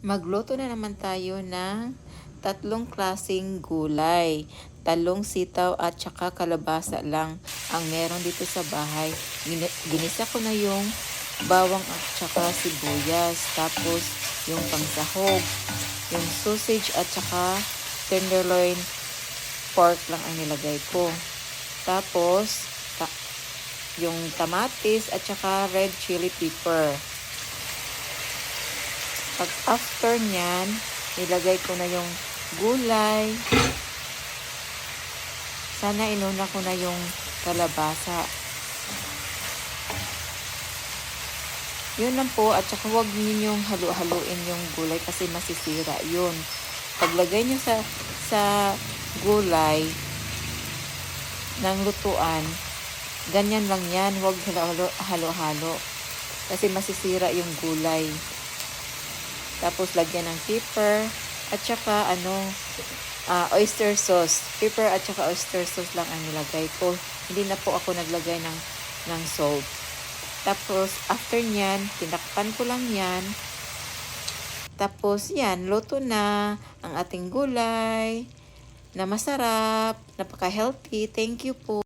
Magluto na naman tayo ng tatlong klaseng gulay. Talong, sitaw at saka kalabasa lang ang meron dito sa bahay. Ginisa ko na yung bawang at saka sibuyas. Tapos yung pangsahog, yung sausage at saka tenderloin pork lang ang nilagay ko. Tapos yung kamatis at saka red chili pepper. Pag after nyan, nilagay ko na yung gulay. Sana inuna ko na yung kalabasa. Yun lang po, at saka huwag ninyong halu-haluin yung gulay kasi masisira yun. Paglagay nyo sa gulay ng lutuan, ganyan lang yan, huwag halo-halo kasi masisira yung gulay. Tapos lagyan ng pepper at saka oyster sauce. Pepper at saka oyster sauce lang ang nilagay ko. Hindi na po ako naglagay ng salt. Tapos after nyan, tinakpan ko lang yan. Tapos yan, luto na ang ating gulay na masarap, napaka-healthy. Thank you po.